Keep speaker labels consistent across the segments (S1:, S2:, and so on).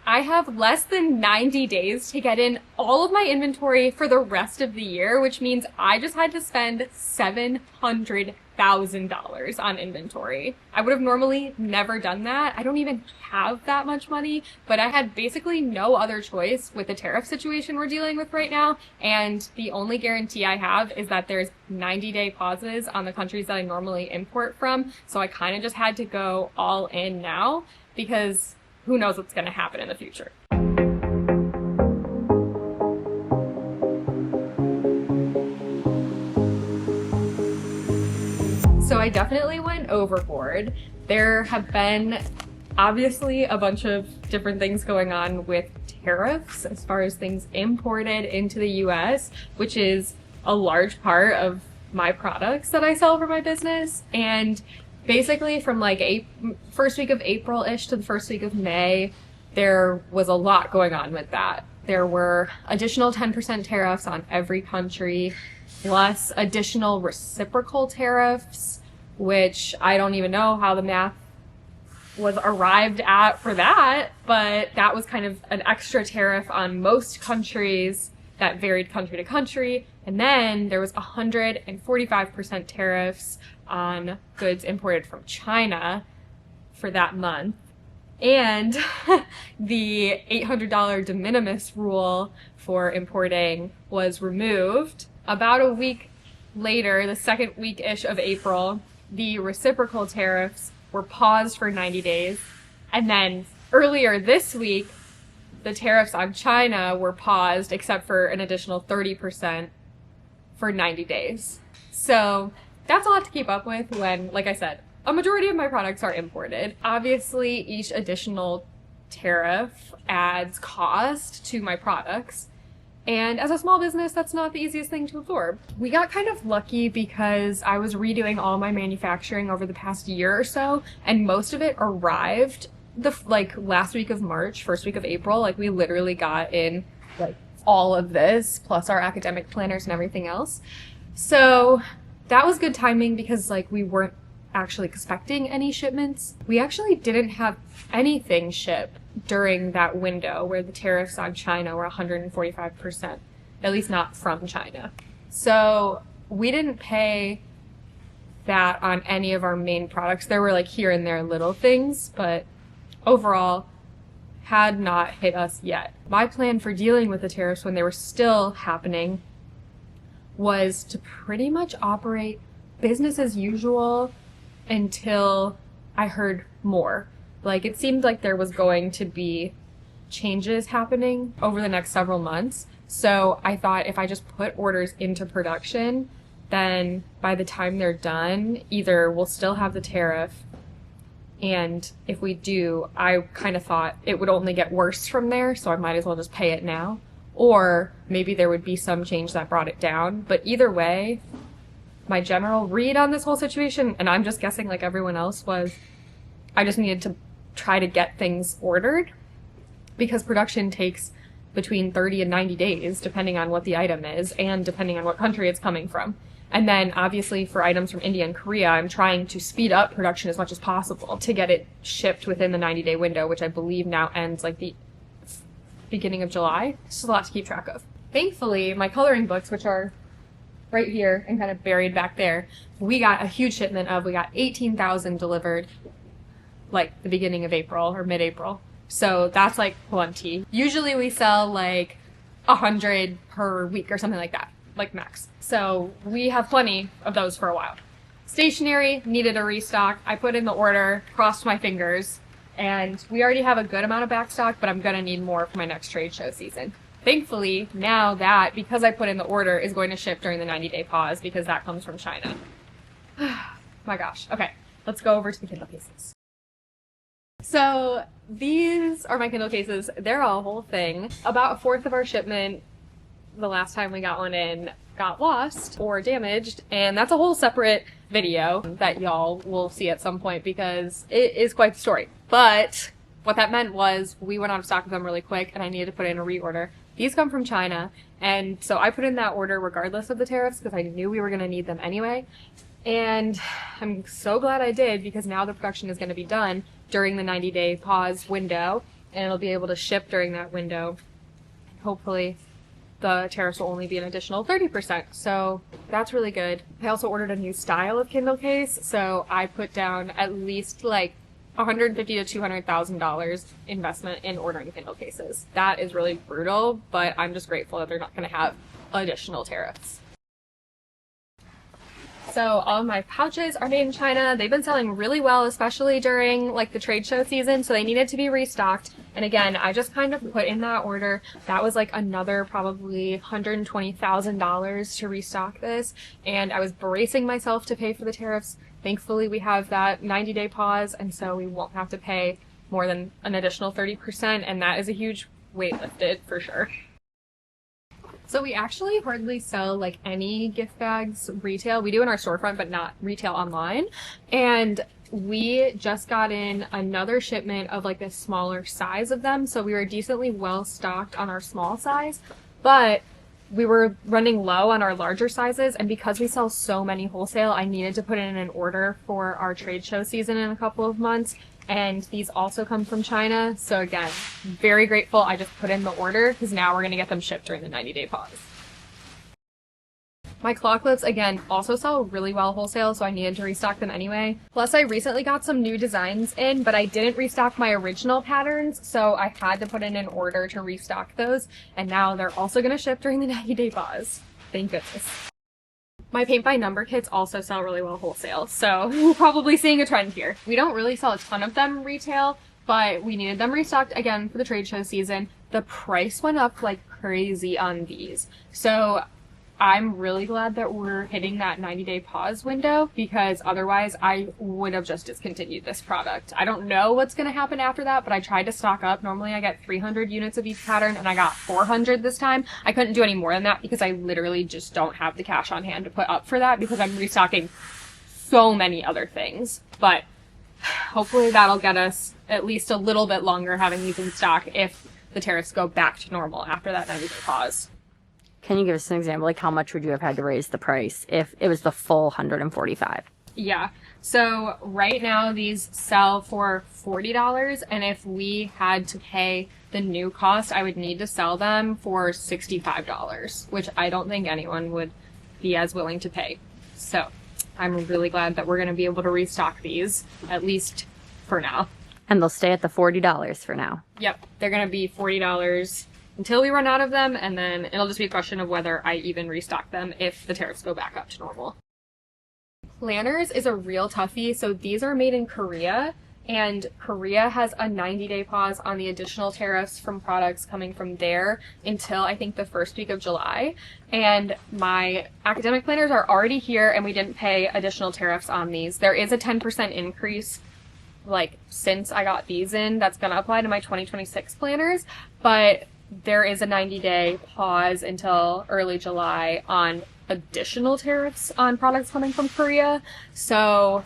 S1: I have less than 90 days to get in all of my inventory for the rest of the year, which means I just had to spend $700,000 on inventory. I would have normally never done that. I don't even have that much money, but I had basically no other choice with the tariff situation we're dealing with right now. And the only guarantee I have is that there's 90-day pauses on the countries that I normally import from. So I kind of just had to go all in now because who knows what's going to happen in the future. So I definitely went overboard. There have been obviously a bunch of different things going on with tariffs as far as things imported into the US, which is a large part of my products that I sell for my business. And basically from like first week of April-ish to the first week of May, there was a lot going on with that. There were additional 10% tariffs on every country, plus additional reciprocal tariffs, which I don't even know how the math was arrived at for that, but that was kind of an extra tariff on most countries that varied country to country. And then there was 145% tariffs on goods imported from China for that month. And the $800 de minimis rule for importing was removed. About a week later, the second week-ish of April, the reciprocal tariffs were paused for 90 days. And then earlier this week, the tariffs on China were paused except for an additional 30% for 90 days. So that's a lot to keep up with when, like I said, a majority of my products are imported. Obviously, each additional tariff adds cost to my products. And as a small business, that's not the easiest thing to absorb. We got kind of lucky because I was redoing all my manufacturing over the past year or so, and most of it arrived the last week of March, first week of April. Like we literally got in like all of this, plus our academic planners and everything else. So that was good timing because like we weren't actually expecting any shipments. We actually didn't have anything ship during that window where the tariffs on China were 145%, at least not from China. So we didn't pay that on any of our main products. There were like here and there little things, but overall had not hit us yet. My plan for dealing with the tariffs when they were still happening was to pretty much operate business as usual until I heard more. Like it seemed like there was going to be changes happening over the next several months. So I thought if I just put orders into production, then by the time they're done, either we'll still have the tariff, and if we do, I kind of thought it would only get worse from there, so I might as well just pay it now. Or maybe there would be some change that brought it down. But either way, my general read on this whole situation, and I'm just guessing like everyone else, was I just needed to try to get things ordered because production takes between 30 and 90 days, depending on what the item is and depending on what country it's coming from. And then obviously for items from India and Korea, I'm trying to speed up production as much as possible to get it shipped within the 90-day window, which I believe now ends like the beginning of July. It's just a lot to keep track of. Thankfully, my coloring books, which are right here and kind of buried back there, we got a huge shipment of, we got 18,000 delivered like the beginning of April or mid-April. So that's like plenty. Usually we sell like 100 per week or something like that, like max. So we have plenty of those for a while. Stationery needed a restock. I put in the order, crossed my fingers, and we already have a good amount of backstock, but I'm gonna need more for my next trade show season. Thankfully, now that, because I put in the order, is going to ship during the 90-day pause because that comes from China. My gosh. Okay, let's go over to the Kindle cases. So these are my Kindle cases. They're a whole thing. About a fourth of our shipment, the last time we got one in, got lost or damaged, and that's a whole separate video that y'all will see at some point because it is quite the story. But what that meant was we went out of stock of them really quick and I needed to put in a reorder. These come from China, and so I put in that order regardless of the tariffs because I knew we were going to need them anyway. And I'm so glad I did because now the production is going to be done during the 90-day pause window. and it'll be able to ship during that window. Hopefully the tariffs will only be an additional 30%. So that's really good. I also ordered a new style of Kindle case. So I put down at least like $150,000 to $200,000 investment in ordering Kindle cases. That is really brutal, but I'm just grateful that they're not going to have additional tariffs. So all of my pouches are made in China. They've been selling really well, especially during like the trade show season. So they needed to be restocked. And again, I just kind of put in that order. That was like another probably $120,000 to restock this. And I was bracing myself to pay for the tariffs. Thankfully, we have that 90-day pause. And so we won't have to pay more than an additional 30%. And that is a huge weight lifted for sure. So we actually hardly sell like any gift bags retail. We do in our storefront, but not retail online. And we just got in another shipment of like a smaller size of them. So we were decently well stocked on our small size, but we were running low on our larger sizes. And because we sell so many wholesale, I needed to put in an order for our trade show season in a couple of months. And these also come from China. So again, very grateful I just put in the order because now we're going to get them shipped during the 90-day pause. My claw clips, again, also sell really well wholesale, so I needed to restock them anyway. Plus, I recently got some new designs in, but I didn't restock my original patterns, so I had to put in an order to restock those. And now they're also going to ship during the 90-day pause. Thank goodness. My paint by number kits also sell really well wholesale, so we're probably seeing a trend here. We don't really sell a ton of them retail, but we needed them restocked again for the trade show season. The price went up like crazy on these. So I'm really glad that we're hitting that 90-day pause window because otherwise I would have just discontinued this product. I don't know what's going to happen after that, but I tried to stock up. Normally I get 300 units of each pattern and I got 400 this time. I couldn't do any more than that because I literally just don't have the cash on hand to put up for that because I'm restocking so many other things. But hopefully that'll get us at least a little bit longer having these in stock if the tariffs go back to normal after that 90-day pause.
S2: Can you give us an example? Like how much would you have had to raise the price if it was the full 145?
S1: Yeah. So right now these sell for $40, and if we had to pay the new cost, I would need to sell them for $65, which I don't think anyone would be as willing to pay. So I'm really glad that we're going to be able to restock these, at least for now.
S2: And they'll stay at the $40 for now.
S1: Yep. They're going to be $40 until we run out of them, and then it'll just be a question of whether I even restock them if the tariffs go back up to normal. Planners is a real toughie. So these are made in Korea, and Korea has a 90-day pause on the additional tariffs from products coming from there until I think the first week of July. And my academic planners are already here, and we didn't pay additional tariffs on these. There is a 10% increase like since I got these in that's going to apply to my 2026 planners, but there is a 90-day pause until early July on additional tariffs on products coming from Korea. So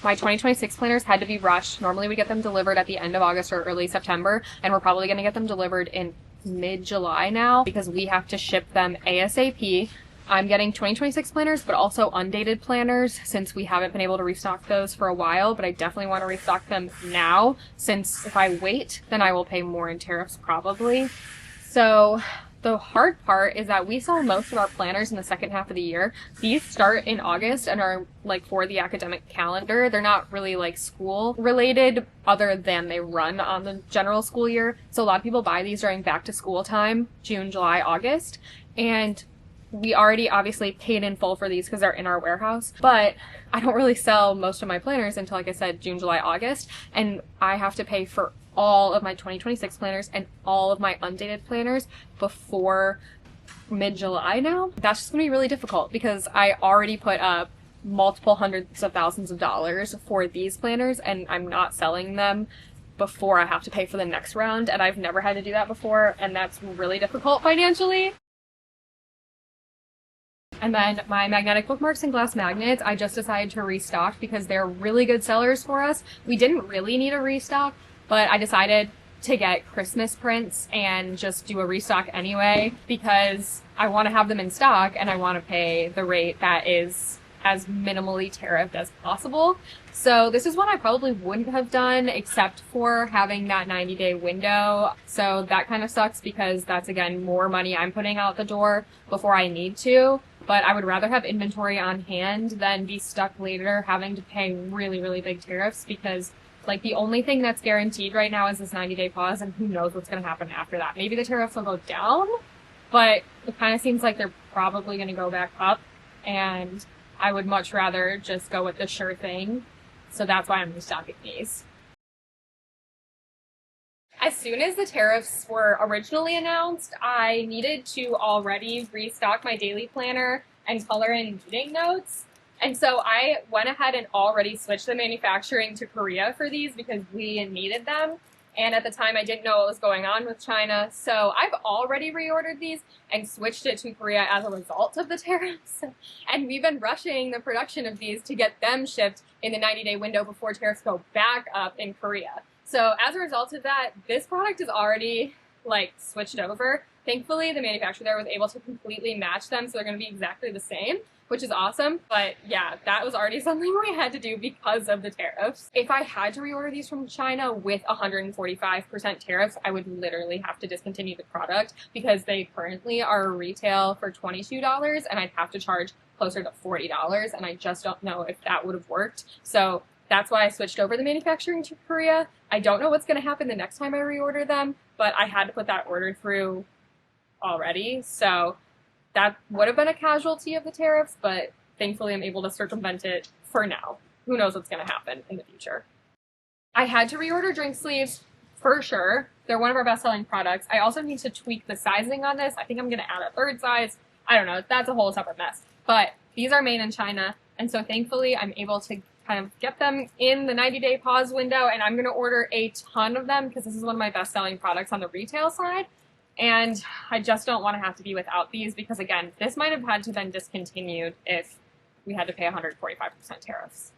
S1: my 2026 planners had to be rushed. Normally we get them delivered at the end of August or early September, and we're probably going to get them delivered in mid-July now because we have to ship them ASAP. I'm getting 2026 planners, but also undated planners since we haven't been able to restock those for a while, but I definitely want to restock them now since if I wait, then I will pay more in tariffs probably. So the hard part is that we sell most of our planners in the second half of the year. These start in August and are like for the academic calendar. They're not really like school related other than they run on the general school year. So a lot of people buy these during back to school time, June, July, August. And we already obviously paid in full for these because they're in our warehouse, but I don't really sell most of my planners until, like I said, June, July, August, and I have to pay for all of my 2026 planners and all of my undated planners before mid-July now. That's just going to be really difficult because I already put up multiple hundreds of thousands of dollars for these planners, and I'm not selling them before I have to pay for the next round, and I've never had to do that before, and that's really difficult financially. And then my magnetic bookmarks and glass magnets, I just decided to restock because they're really good sellers for us. We didn't really need a restock, but I decided to get Christmas prints and just do a restock anyway because I want to have them in stock and I want to pay the rate that is as minimally tariffed as possible. So this is one I probably wouldn't have done except for having that 90-day window. So that kind of sucks because that's, again, more money I'm putting out the door before I need to. But I would rather have inventory on hand than be stuck later having to pay really, really big tariffs because, like, the only thing that's guaranteed right now is this 90-day pause, and who knows what's going to happen after that. Maybe the tariffs will go down, but it kind of seems like they're probably going to go back up, and I would much rather just go with the sure thing. So that's why I'm restocking these. As soon as the tariffs were originally announced, I needed to already restock my daily planner and color and meeting notes. And so I went ahead and already switched the manufacturing to Korea for these because we needed them. And at the time, I didn't know what was going on with China. So I've already reordered these and switched it to Korea as a result of the tariffs. And we've been rushing the production of these to get them shipped in the 90-day window before tariffs go back up in Korea. So as a result of that, this product is already, like, switched over. Thankfully, the manufacturer there was able to completely match them, so they're going to be exactly the same, which is awesome. But yeah, that was already something we had to do because of the tariffs. If I had to reorder these from China with 145% tariffs, I would literally have to discontinue the product because they currently are retail for $22 and I'd have to charge closer to $40, and I just don't know if that would have worked. So that's why I switched over the manufacturing to Korea. I don't know what's going to happen the next time I reorder them, but I had to put that order through already. So that would have been a casualty of the tariffs, but thankfully I'm able to circumvent it for now. Who knows what's going to happen in the future. I had to reorder drink sleeves for sure. They're one of our best-selling products. I also need to tweak the sizing on this. I think I'm going to add a third size. I don't know. That's a whole separate mess. But these are made in China, and so thankfully I'm able to kind of get them in the 90-day pause window, and I'm going to order a ton of them because this is one of my best-selling products on the retail side. And I just don't want to have to be without these because, again, this might have had to been discontinued if we had to pay 145% tariffs.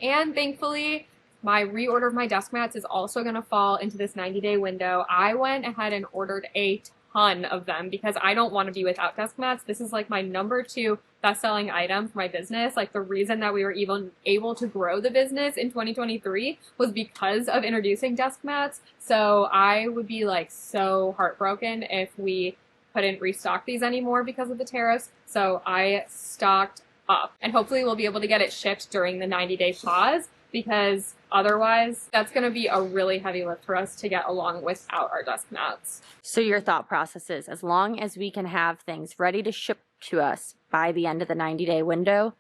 S1: And thankfully, my reorder of my desk mats is also going to fall into this 90-day window. I went ahead and ordered a ton of them because I don't want to be without desk mats. This is like my #2 best-selling item for my business. Like, the reason that we were even able to grow the business in 2023 was because of introducing desk mats. So I would be, like, so heartbroken if we couldn't restock these anymore because of the tariffs. So I stocked up, and hopefully we'll be able to get it shipped during the 90-day pause, because otherwise that's going to be a really heavy lift for us to get along without our desk mats.
S2: So your thought process is, as long as we can have things ready to ship to us by the end of the 90-day window,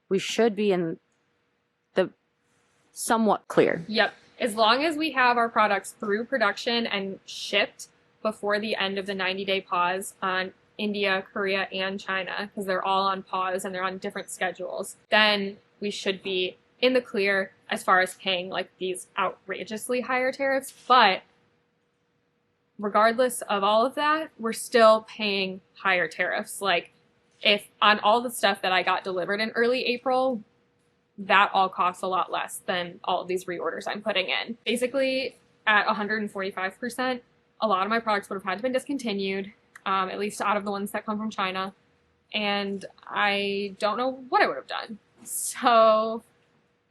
S2: we should be in the somewhat clear.
S1: Yep. As long as we have our products through production and shipped before the end of the 90-day pause on India, Korea, and China, because they're all on pause and they're on different schedules, then we should be in the clear as far as paying, like, these outrageously higher tariffs. But regardless of all of that, we're still paying higher tariffs. Like, if on all the stuff that I got delivered in early April, that all costs a lot less than all of these reorders I'm putting in. Basically, at 145%, a lot of my products would have had to been discontinued, at least out of the ones that come from China, and I don't know what I would have done. So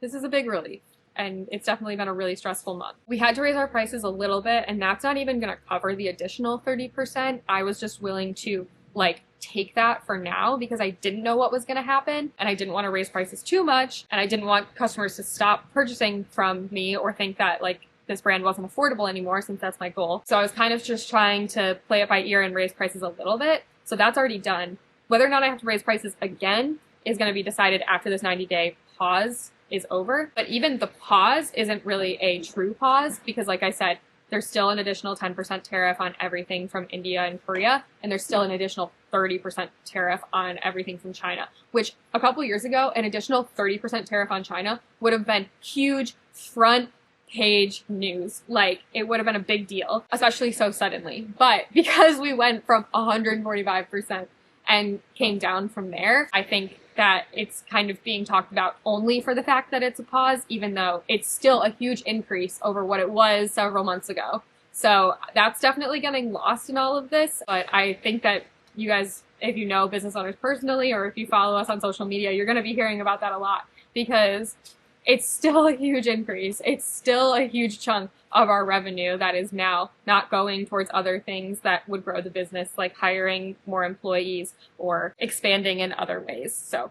S1: this is a big relief, and it's definitely been a really stressful month. We had to raise our prices a little bit, and that's not even going to cover the additional 30%. I was just willing to, like, take that for now because I didn't know what was going to happen, and I didn't want to raise prices too much, and I didn't want customers to stop purchasing from me or think that, like, this brand wasn't affordable anymore, since that's my goal. So I was kind of just trying to play it by ear and raise prices a little bit. So that's already done. Whether or not I have to raise prices again is going to be decided after this 90-day pause is over. But even the pause isn't really a true pause because, like I said, there's still an additional 10% tariff on everything from India and Korea, and there's still an additional 30% tariff on everything from China, which a couple years ago, an additional 30% tariff on China would have been huge front page news. Like, it would have been a big deal, especially so suddenly. But because we went from 145% and came down from there, I think that it's kind of being talked about only for the fact that it's a pause, even though it's still a huge increase over what it was several months ago. So that's definitely getting lost in all of this. But I think that you guys, if you know business owners personally or if you follow us on social media, you're going to be hearing about that a lot because it's still a huge increase. It's still a huge chunk of our revenue that is now not going towards other things that would grow the business, like hiring more employees or expanding in other ways. So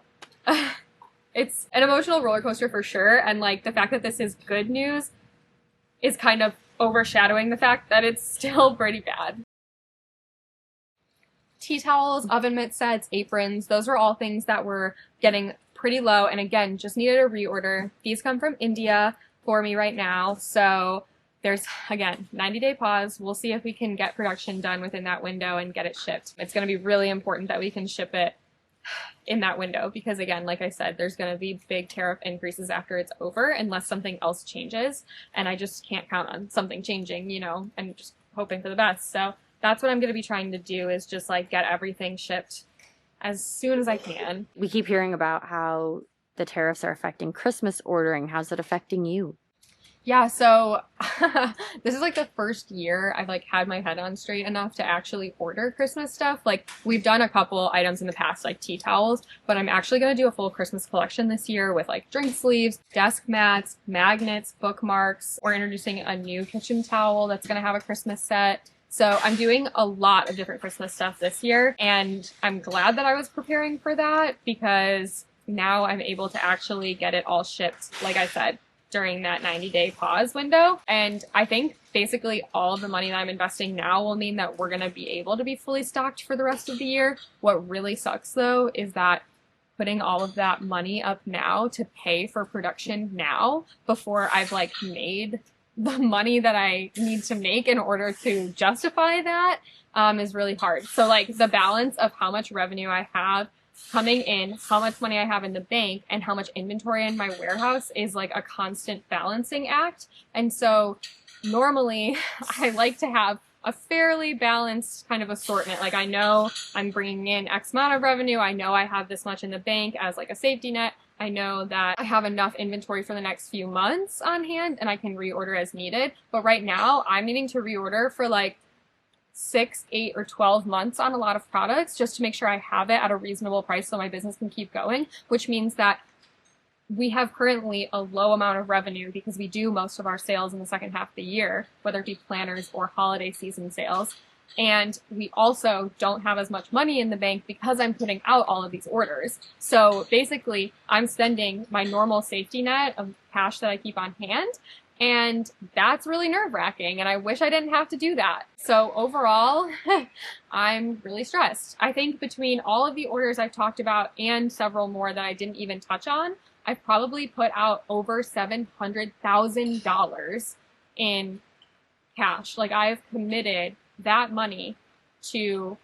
S1: it's an emotional roller coaster for sure. And like the fact that this is good news is kind of overshadowing the fact that it's still pretty bad. Tea towels, oven mitt sets, aprons, those are all things that were getting pretty low. And again, just needed a reorder. These come from India for me right now. So there's, again, 90-day pause. We'll see if we can get production done within that window and get it shipped. It's going to be really important that we can ship it in that window because, again, like I said, there's going to be big tariff increases after it's over unless something else changes. And I just can't count on something changing, you know, and just hoping for the best. So that's what I'm going to be trying to do is just like get everything shipped as soon as I can.
S2: We keep hearing about how the tariffs are affecting Christmas ordering. How's it affecting you?
S1: Yeah, so this is like the first year I've like had my head on straight enough to actually order Christmas stuff. Like we've done a couple items in the past, like tea towels, but I'm actually going to do a full Christmas collection this year with like drink sleeves, desk mats, magnets, bookmarks. We're introducing a new kitchen towel that's going to have a Christmas set. So I'm doing a lot of different Christmas stuff this year, and I'm glad that I was preparing for that because now I'm able to actually get it all shipped, like I said, during that 90-day pause window. And I think basically all of the money that I'm investing now will mean that we're going to be able to be fully stocked for the rest of the year. What really sucks though is that putting all of that money up now to pay for production now before I've like made the money that I need to make in order to justify that is really hard. So like the balance of how much revenue I have coming in, how much money I have in the bank, and how much inventory in my warehouse is like a constant balancing act. And so normally I like to have a fairly balanced kind of assortment. Like I know I'm bringing in X amount of revenue. I know I have this much in the bank as like a safety net. I know that I have enough inventory for the next few months on hand and I can reorder as needed. But right now I'm needing to reorder for like 6, 8, or 12 months on a lot of products just to make sure I have it at a reasonable price so my business can keep going, which means that we have currently a low amount of revenue because we do most of our sales in the second half of the year, whether it be planners or holiday season sales. And we also don't have as much money in the bank because I'm putting out all of these orders. So basically, I'm spending my normal safety net of cash that I keep on hand. And that's really nerve-wracking, and I wish I didn't have to do that. So overall, I'm really stressed. I think between all of the orders I've talked about and several more that I didn't even touch on, I've probably put out over $700,000 in cash. Like I've committed that money to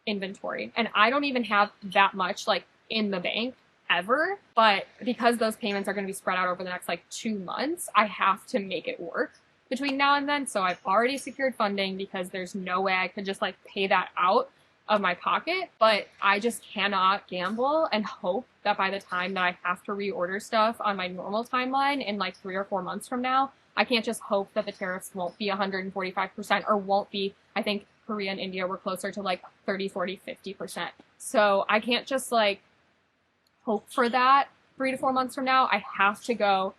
S1: inventory, and I don't even have that much like in the bank ever, but because those payments are going to be spread out over the next like 2 months, I have to make it work between now and then. So I've already secured funding because there's no way I could just like pay that out of my pocket, but I just cannot gamble and hope that by the time that I have to reorder stuff on my normal timeline in like 3 or 4 months from now, I can't just hope that the tariffs won't be 145% or won't be, I think Korea and India were closer to like 30, 40, 50%. So I can't just like hope for that 3 to 4 months from now. I have to go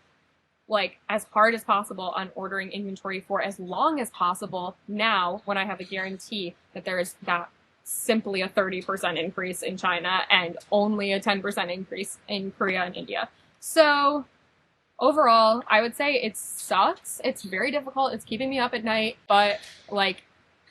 S1: like as hard as possible on ordering inventory for as long as possible now when I have a guarantee that there is that simply a 30% increase in China and only a 10% increase in Korea and India. So overall, I would say it sucks. It's very difficult. It's keeping me up at night, but like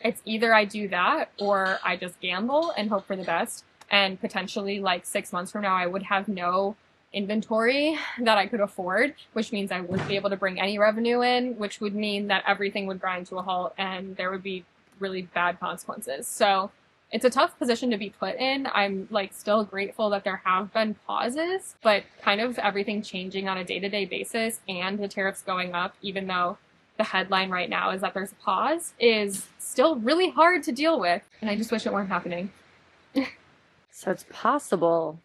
S1: it's either I do that or I just gamble and hope for the best. And potentially like 6 months from now, I would have no inventory that I could afford, which means I wouldn't be able to bring any revenue in, which would mean that everything would grind to a halt and there would be really bad consequences. So it's a tough position to be put in. I'm like still grateful that there have been pauses, but kind of everything changing on a day-to-day basis and the tariffs going up, even though the headline right now is that there's a pause, is still really hard to deal with. And I just wish it weren't happening.
S2: So it's possible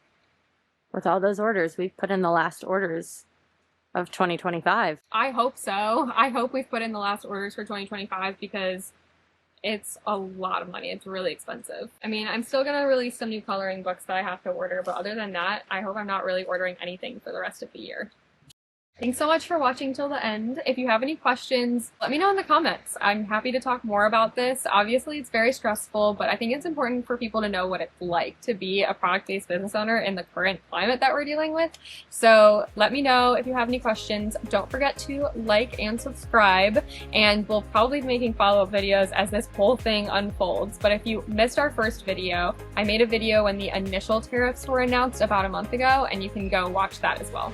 S2: with all those orders, we've put in the last orders of 2025.
S1: I hope so. I hope we've put in the last orders for 2025 because It's a lot of money. It's really expensive. I mean, I'm still gonna release some new coloring books that I have to order, but other than that, I hope I'm not really ordering anything for the rest of the year. Thanks so much for watching till the end. If you have any questions, let me know in the comments. I'm happy to talk more about this. Obviously, it's very stressful, but I think it's important for people to know what it's like to be a product-based business owner in the current climate that we're dealing with. So let me know if you have any questions. Don't forget to like and subscribe, and we'll probably be making follow-up videos as this whole thing unfolds. But if you missed our first video, I made a video when the initial tariffs were announced about a month ago, and you can go watch that as well.